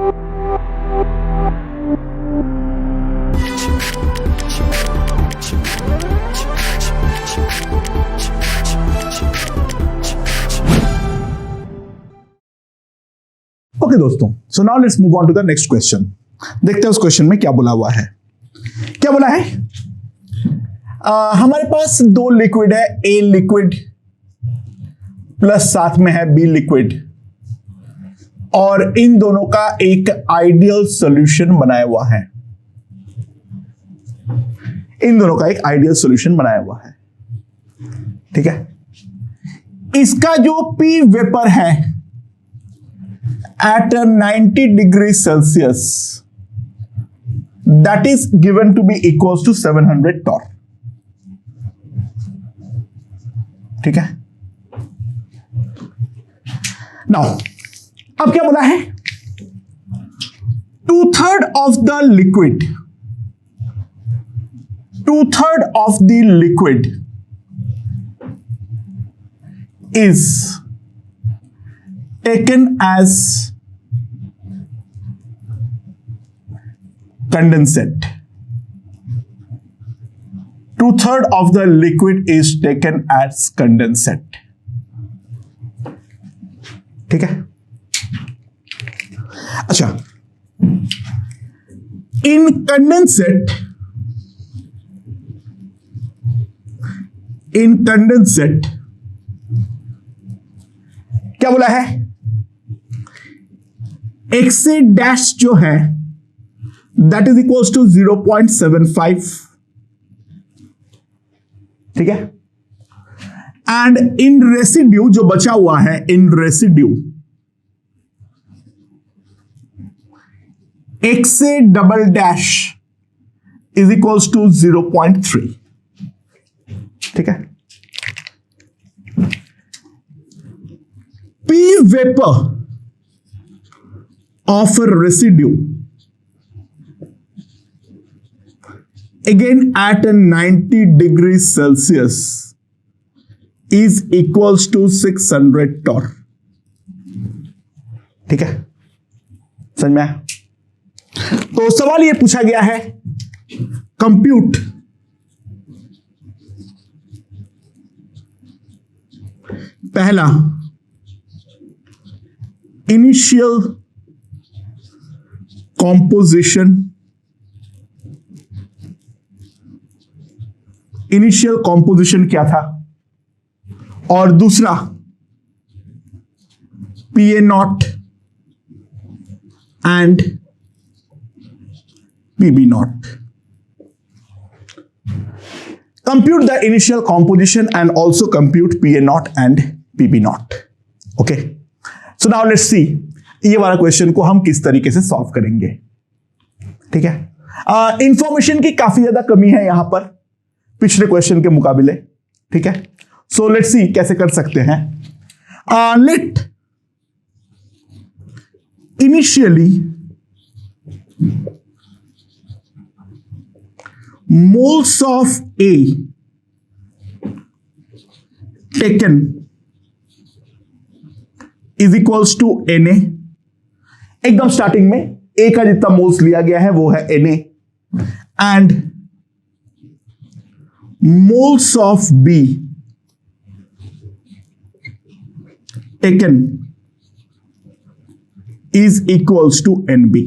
Okay दोस्तों, so now let's move on to the next question. देखते हैं उस क्वेश्चन में क्या बोला हुआ है। क्या बोला है? हमारे पास दो लिक्विड है, ए लिक्विड प्लस साथ में है बी लिक्विड, और इन दोनों का एक आइडियल सॉल्यूशन बनाया हुआ है। इन दोनों का एक आइडियल सॉल्यूशन बनाया हुआ है, ठीक है। इसका जो पी वेपर है at a 90 degree Celsius, that is given to be equals to 700 torr, ठीक है। Now, अब क्या बोला है? 2/3 of the liquid, 2/3 of the liquid is taken as condensate. 2/3 of the liquid is taken as condensate. ठीक है। अच्छा, in condensate क्या बोला है? एक्से डैश जो है दैट इज इक्वल्स टू 0.75, ठीक है। एंड इन रेसिड्यू जो बचा हुआ है, in residue x double dash is equals to 0.3, ठीक है। P vapor of a residue again at a 90 degrees Celsius is equals to 600 torr, ठीक है। समझ में आया? तो सवाल ये पूछा गया है, कंप्यूट पहला इनिशियल कॉम्पोजिशन, इनिशियल कॉम्पोजिशन क्या था, और दूसरा PA0 and PB0। Compute the initial composition and also compute PA0 and PB0। Okay, so now let's see ये वाला क्वेश्चन को हम किस तरीके से सॉल्व करेंगे, ठीक है। इंफॉर्मेशन की काफी ज्यादा कमी है यहां पर पिछले क्वेश्चन के मुकाबले, ठीक है। सो लेट्स सी कैसे कर सकते हैं। Let initially moles of A taken is equals to Na। एकदम स्टार्टिंग में ए का जितना मोल्स लिया गया है वो है Na, and moles of B taken is equals to Nb।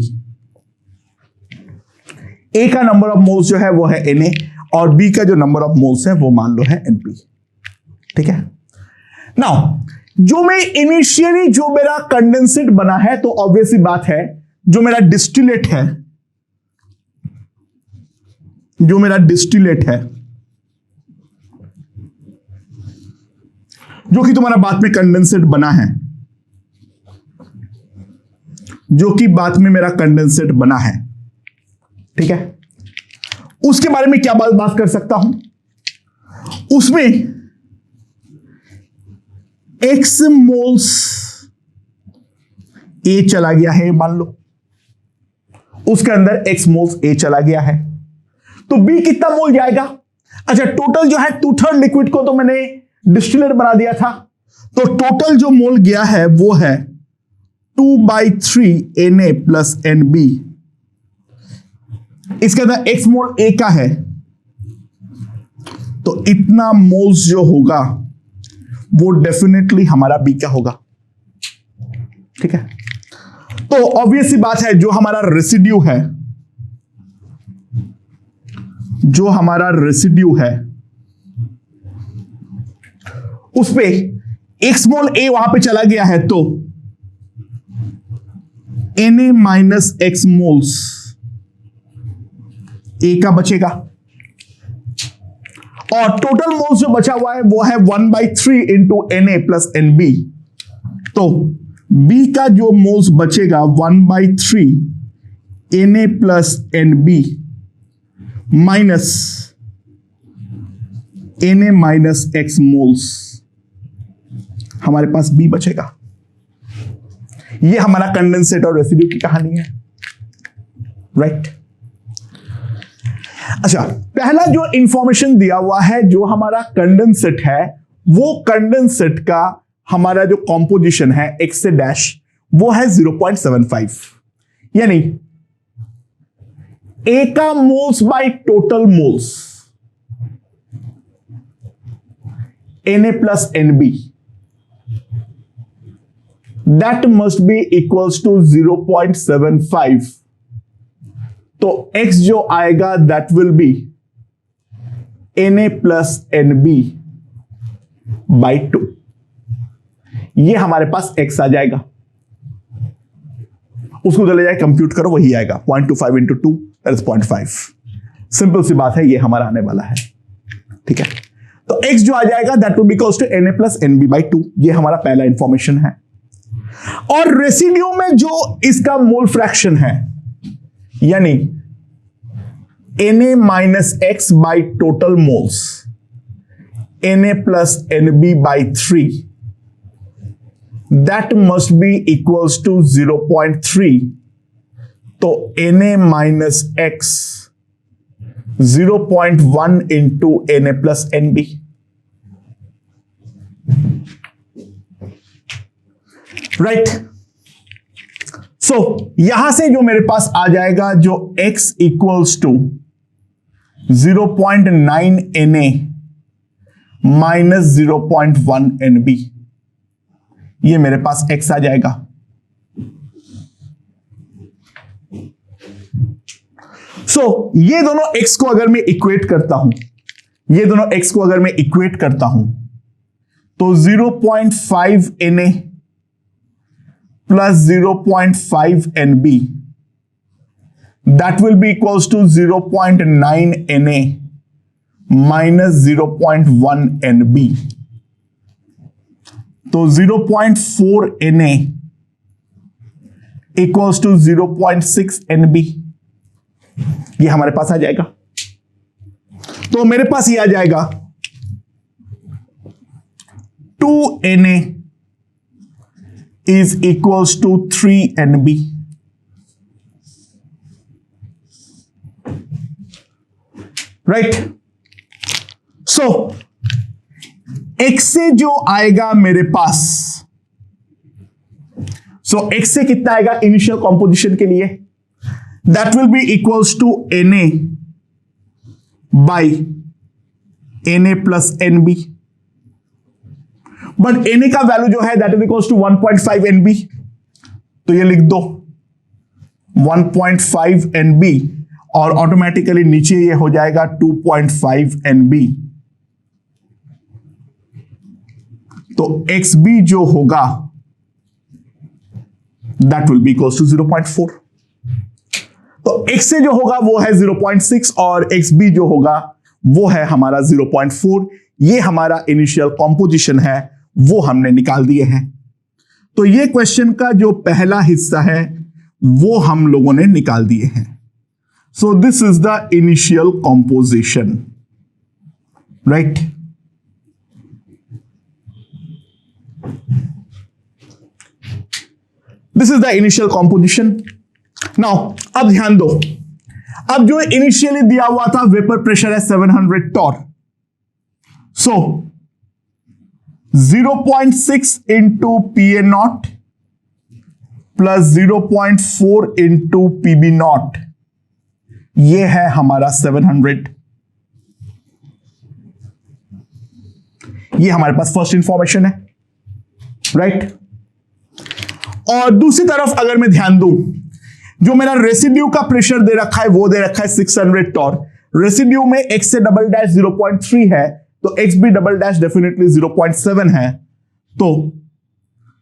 A का नंबर ऑफ मोल्स जो है वो है Na, और बी का जो नंबर ऑफ मोल्स है वो मान लो है Np, ठीक है। नाउ जो मैं इनिशियली जो मेरा कंडेंसेट बना है, तो ऑब्वियसली बात है जो मेरा डिस्टिलेट है, जो मेरा डिस्टिलेट है, जो कि तुम्हारा बाद में कंडेंसेट बना है, जो कि बाद में मेरा कंडेंसेट बना है, ठीक है। उसके बारे में क्या बात कर सकता हूं? उसमें एक्स मोल्स ए चला गया है, मान लो उसके अंदर एक्स मोल्स ए चला गया है, तो बी कितना मोल जाएगा? अच्छा, टोटल जो है 2/3 लिक्विड को तो मैंने डिस्टिलेट बना दिया था, तो टोटल जो मोल गया है वो है 2/3 Na प्लस Nb, इसके अंदर x मोल A का है, तो इतना मोल्स जो होगा वो डेफिनेटली हमारा B का होगा। ठीक है, तो ऑब्वियस सी बात है, जो हमारा रेसिड्यू है, जो हमारा रेसिड्यू है उस पे x मोल A वहां पे चला गया है, तो Na minus x moles A का बचेगा, और टोटल मोल्स जो बचा हुआ है वो है 1/3 इंटू Na प्लस Nb, तो B का जो मोल्स बचेगा 1/3 Na plus Nb minus Na minus x moles, हमारे पास B बचेगा। ये हमारा कंडेंसेट और रेसिड्यू की कहानी है, राइट। अच्छा, पहला जो इंफॉर्मेशन दिया हुआ है, जो हमारा कंडेंसेट है, वो कंडेंसेट का हमारा जो कॉम्पोजिशन है x से डैश, वो है 0.75, यानी A का moles by total moles Na plus Nb, that must be equals to 0.75, तो x जो आएगा that will be Na plus Nb by 2, ये हमारे पास x आ जाएगा, उसको चले जाए कंप्यूट करो, वही आएगा 0.25 इंटू 2 दैट इज 0.5। सिंपल सी बात है, ये हमारा आने वाला है। ठीक है, तो x जो आ जाएगा that will be equals to Na plus Nb by 2, ये हमारा पहला इंफॉर्मेशन है। और रेसिड्यू में जो इसका मोल फ्रैक्शन है, यानी Na minus x by total moles Na plus Nb by 3, that must be equals to 0.3, तो Na minus x 0.1 into Na plus Nb, right. So यहां से जो मेरे पास आ जाएगा, जो x equals to 0.9 Na minus 0.1 Nb, ये मेरे पास x आ जाएगा। सो ये दोनों x को अगर मैं इक्वेट करता हूं, ये दोनों x को अगर मैं इक्वेट करता हूं, तो 0.5 Na plus 0.5 Nb, that will be equals to 0.9 Na minus 0.1 Nb, तो 0.4 Na इक्वल्स टू 0.6 Nb, ये हमारे पास आ जाएगा। तो मेरे पास ये आ जाएगा 2 Na is equals to 3 Nb, right. So x से जो आएगा मेरे पास, सो x से कितना आएगा इनिशियल कॉम्पोजिशन के लिए, that will be equals to Na by Na plus Nb, but Na का वैल्यू जो है that is equals to 1.5 Nb, तो ये लिख दो 1.5 Nb, और ऑटोमेटिकली नीचे ये हो जाएगा 2.5 Nb, तो XB जो होगा that will be equals to 0.4, तो x से जो होगा वो है 0.6 और XB जो होगा वो है हमारा 0.4। ये हमारा इनिशियल कॉम्पोजिशन है, वो हमने निकाल दिए हैं। तो ये क्वेश्चन का जो पहला हिस्सा है वो हम लोगों ने निकाल दिए हैं। So this is the initial composition, right. This is the initial composition. Now अब ध्यान दो, अब जो इनिशियली दिया हुआ था वेपर प्रेशर है 700 torr, so 0.6 into PA0 plus 0.4 into PB not, ये है हमारा 700। ये हमारे पास फर्स्ट इंफॉर्मेशन है, राइट। और दूसरी तरफ अगर मैं ध्यान दूं, जो मेरा रेसिड्यू का प्रेशर दे रखा है वो दे रखा है 600 टॉर। रेसिड्यू में x से डबल डैश 0.3 है, तो x भी डबल डैश डेफिनेटली 0.7 है, तो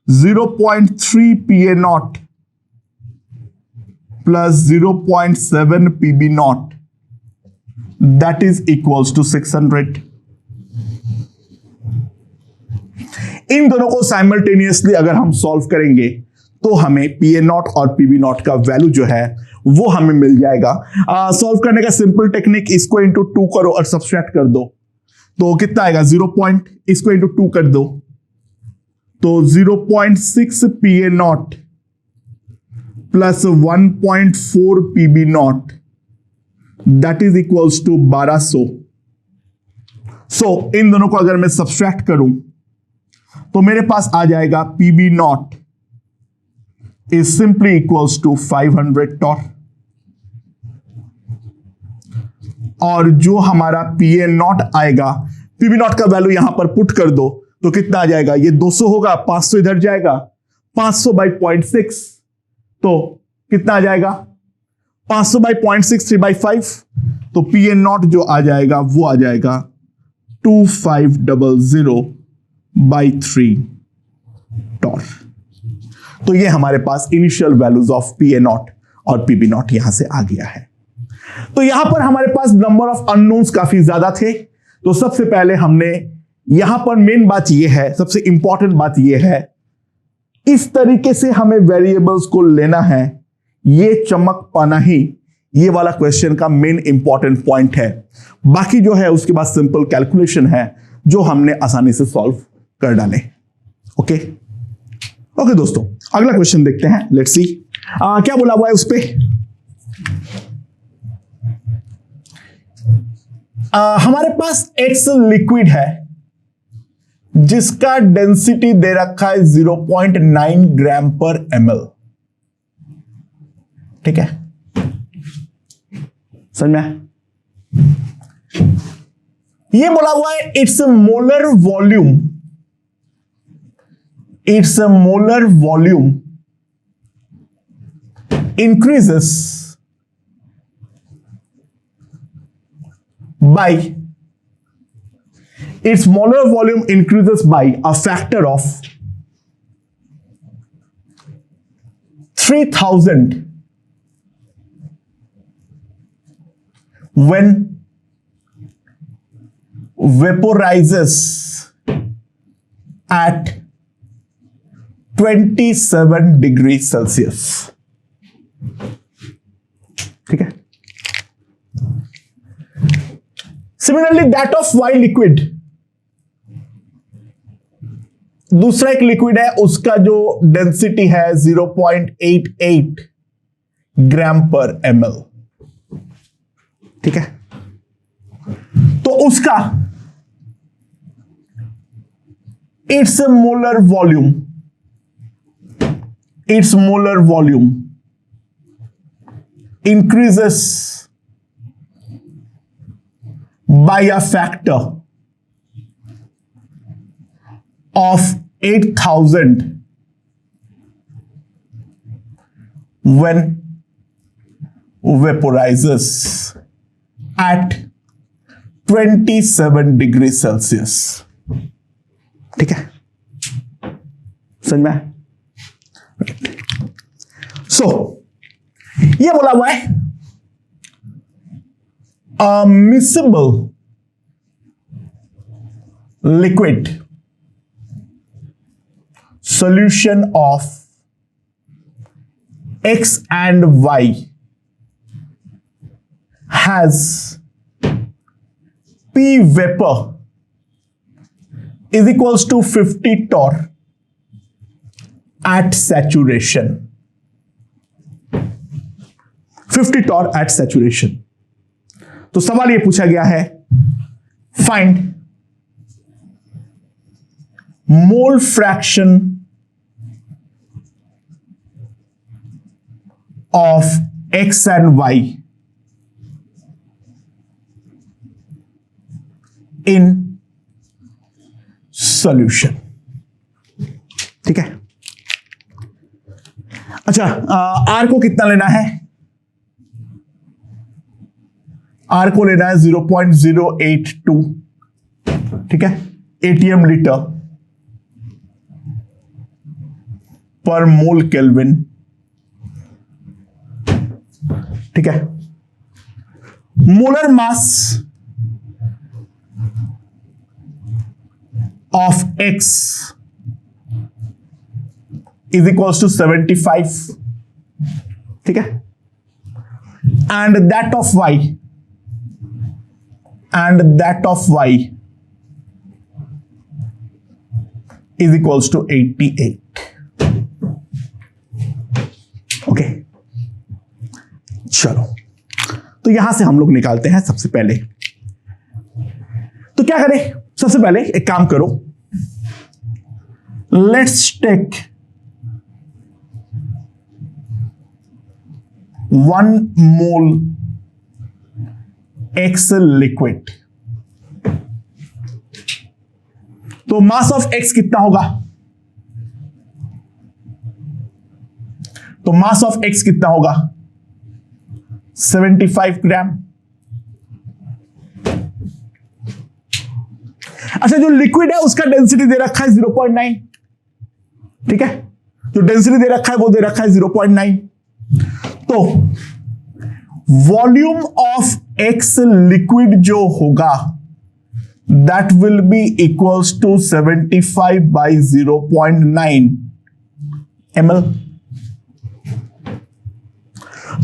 0.3 PA not plus 0.7 PB not, that is equals to 600। इन दोनों को साइमल्टेनियसली अगर हम सॉल्व करेंगे तो हमें PA नॉट और PB नॉट का वैल्यू जो है वो हमें मिल जाएगा। सॉल्व करने का सिंपल टेक्निक, इसको इंटू 2 करो और सब्सट्रैक्ट कर दो, तो कितना आएगा 0. इसको इंटू 2 कर दो, तो 0.6 PA not plus 1.4 PB not, that is equals to 1200। So इन दोनों को अगर मैं सब्सट्रैक्ट करूं तो मेरे पास आ जाएगा PB not is simply equals to 500 torr, और जो हमारा PA नॉट आएगा, PB नॉट का वैल्यू यहां पर पुट कर दो तो कितना आ जाएगा, ये 200 होगा, 500 इधर जाएगा, 500 बाई 0.6, तो कितना आ जाएगा 500 बाई 0.6, 3/5, तो PA नॉट जो आ जाएगा वो आ जाएगा 2500 बाई 3 टॉर। तो ये हमारे पास initial values of PA nought और PB नॉट यहां से आ गया है। तो यहां पर हमारे पास नंबर ऑफ अननोन्स काफी ज्यादा थे, तो सबसे पहले हमने यहां पर मेन बात यह है, सबसे इंपॉर्टेंट बात यह है, इस तरीके से हमें वेरिएबल्स को लेना है, ये चमक पाना ही ये वाला क्वेश्चन का मेन इंपॉर्टेंट पॉइंट है। बाकी जो है उसके बाद सिंपल कैलकुलेशन है जो हमने आसानी से सॉल्व कर डाले। ओके दोस्तों, अगला क्वेश्चन देखते हैं, लेट्स सी क्या बोला हुआ है उस पे। हमारे पास X लिक्विड है जिसका डेंसिटी दे रखा है 0.9 ग्राम पर ml, ठीक है, समझ में? ये बोला हुआ है it's molar volume, its molar volume increases by a factor of 3000 when vaporizes at 27 degree Celsius, ठीक है। Similarly that of Y liquid, दूसरा एक लिक्विड है उसका जो डेंसिटी है 0.88 ग्राम पर ml, ठीक है, तो उसका it's molar volume increases by a factor of 8000 when vaporizes at 27 degree Celsius, ठीक है, समझ में? सो ये बोला हुआ है miscible liquid solution of X and Y has P vapor is equals to 50 torr at saturation, 50 torr at saturation। तो सवाल ये पूछा गया है, find mole fraction of x and y in solution. ठीक है. अच्छा, r को कितना लेना है? r को लेना है 0.082, ठीक है, ATM लीटर पर मोल केल्विन. ठीक है. Molar mass of x is equals to 75, ठीक है, and that of y is equals to 88. Okay, चलो, तो यहां से हम लोग निकालते हैं सबसे पहले. तो क्या करें? सबसे पहले एक काम करो, let's take 1 mole x liquid. तो मास ऑफ x कितना होगा? तो मास ऑफ x कितना होगा? 75 ग्राम. अच्छा, जो लिक्विड है उसका डेंसिटी दे रखा है 0.9, ठीक है, जो डेंसिटी दे रखा है वो दे रखा है 0.9. तो वॉल्यूम ऑफ x लिक्विड जो होगा that will be equals to 75 by 0.9 ml.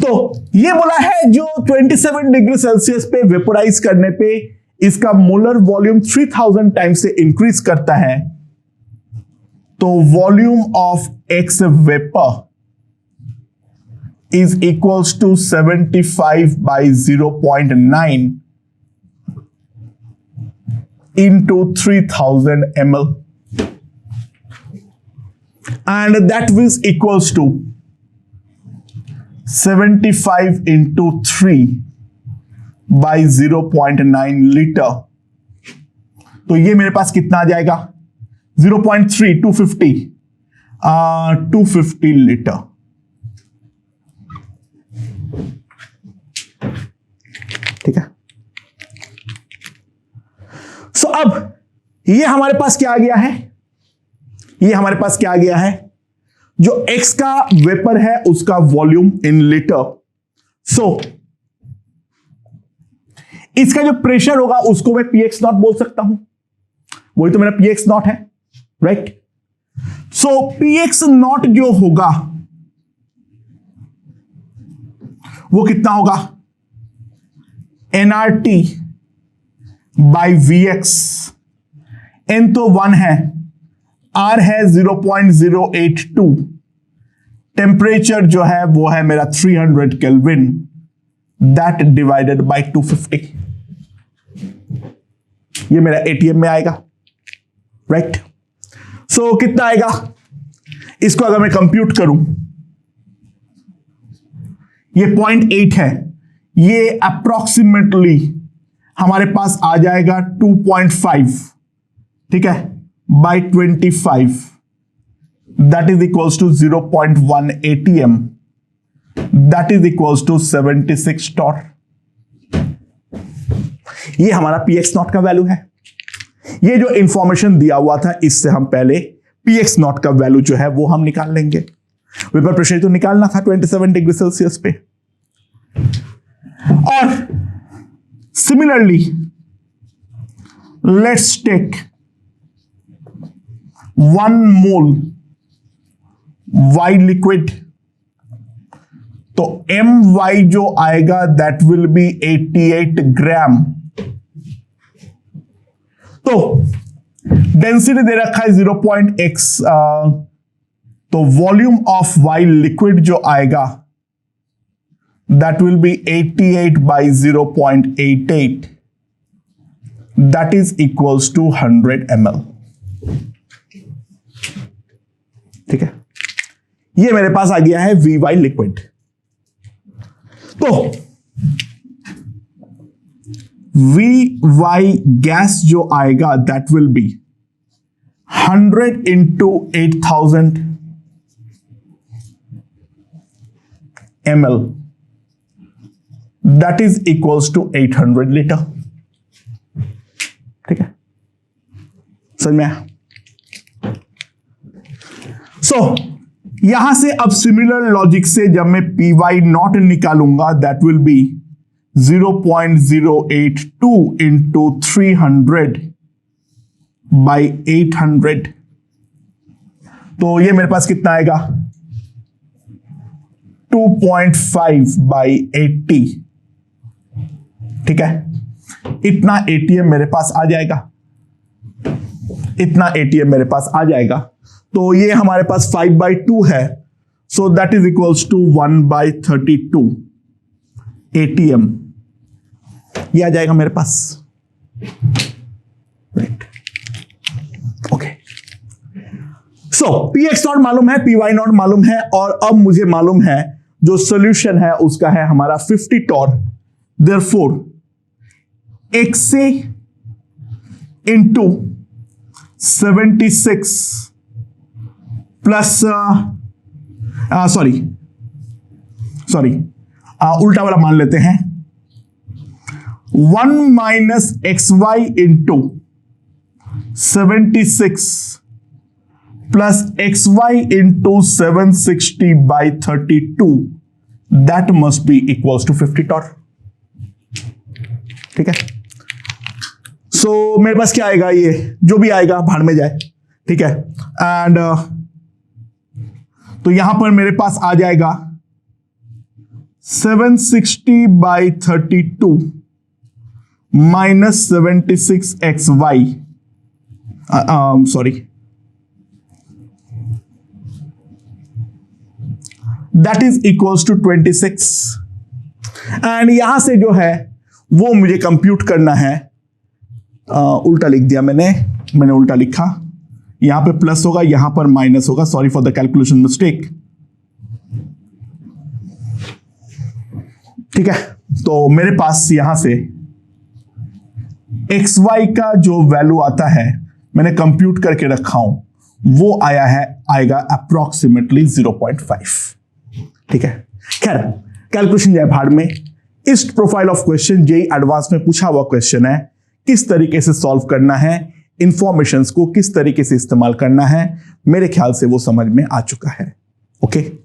तो ये बोला है जो 27 डिग्री सेल्सियस पे वेपोराइज करने पे इसका मोलर वॉल्यूम 3000 टाइम्स से इंक्रीज करता है, तो volume of x vapour is equals to 75 by 0.9 into 3000 ml, and that is equals to 75 into 3 by 0.9 litre. तो ये मेरे पास कितना आ जाएगा? 0.3, 250 लीटर. ठीक है. सो अब ये हमारे पास क्या आ गया है? ये हमारे पास क्या आ गया है? जो x का वेपर है उसका वॉल्यूम इन लीटर. सो इसका जो प्रेशर होगा उसको मैं px नॉट बोल सकता हूं, वही तो मेरा px नॉट है, राइट. सो px नॉट जो होगा वो कितना होगा? nRT by Vx. n तो 1 है, r है 0.082, टेम्परेचर जो है वो है मेरा 300 केल्विन, दैट डिवाइडेड बाई 250. ये मेरा ATM में आएगा, राइट. सो कितना आएगा? इसको अगर मैं कंप्यूट करूं, ये 0.8 है, ये अप्रोक्सीमेटली हमारे पास आ जाएगा 2.5, ठीक है, by 25, that is equals to 0.1 ATM, that is equals to 76 torr. ये हमारा px नॉट का वैल्यू है. ये जो इंफॉर्मेशन दिया हुआ था इससे हम पहले px नॉट का वैल्यू जो है वो हम निकाल लेंगे. वेपर प्रेशर तो निकालना था 27 डिग्री सेल्सियस पे. और similarly let's take 1 mole y liquid. तो my जो आएगा दैट विल बी 88 ग्राम. तो डेंसिटी दे रखा है 0.x, तो वॉल्यूम ऑफ y लिक्विड जो आएगा that will be 88 by 0.88, that is equals to 100 ml. ठीक है, ये मेरे पास आ गया है Vy लिक्विड. तो Vy गैस जो आएगा that will B 100 into 8000 ml, that is equals to 800 litre. ठीक है, समझ में आया? सो यहां से अब सिमिलर लॉजिक से जब मैं py नॉट निकालूंगा that will B 0.082 into 300 by 800, तो ये मेरे पास कितना आएगा 2.5 by 80। ठीक है, इतना एटीएम मेरे पास आ जाएगा, इतना एटीएम मेरे पास आ जाएगा। तो ये हमारे पास 5/2 है, so that is equals to 1/32 atm, ये आ जाएगा मेरे पास। Right, okay. So px nought मालूम है, py नॉट मालूम है, और अब मुझे मालूम है जो सॉल्यूशन है उसका है हमारा 50 torr. Therefore XA into 76 plus sorry उल्टा वाला मान लेते हैं, 1 minus XY into 76 plus XY into 760/32, that must be equals to 50 torr. ठीक है, सो मेरे पास क्या आएगा, ये जो भी आएगा भाड़ में जाए। ठीक है, एंड तो यहां पर मेरे पास आ जाएगा 760/32 minus 76XY, sorry, that is equals to 26। And यहां से जो है वो मुझे कंप्यूट करना है, उल्टा लिख दिया मैंने उल्टा लिखा, यहां पे प्लस होगा, यहां पर माइनस होगा, sorry for the calculation mistake. ठीक है, तो मेरे पास यहां से XY का जो वैल्यू आता है मैंने कंप्यूट करके रखा हूं, वो आएगा अप्रोक्सीमेटली 0.5। ठीक है, खैर कैलकुलेशन जाए भाड़ में। इस profile of question JEE advance में पूछा हुआ क्वेश्चन है, किस तरीके से सॉल्व करना है, इंफॉर्मेशंस को किस तरीके से इस्तेमाल करना है, मेरे ख्याल से वो समझ में आ चुका है। ओके।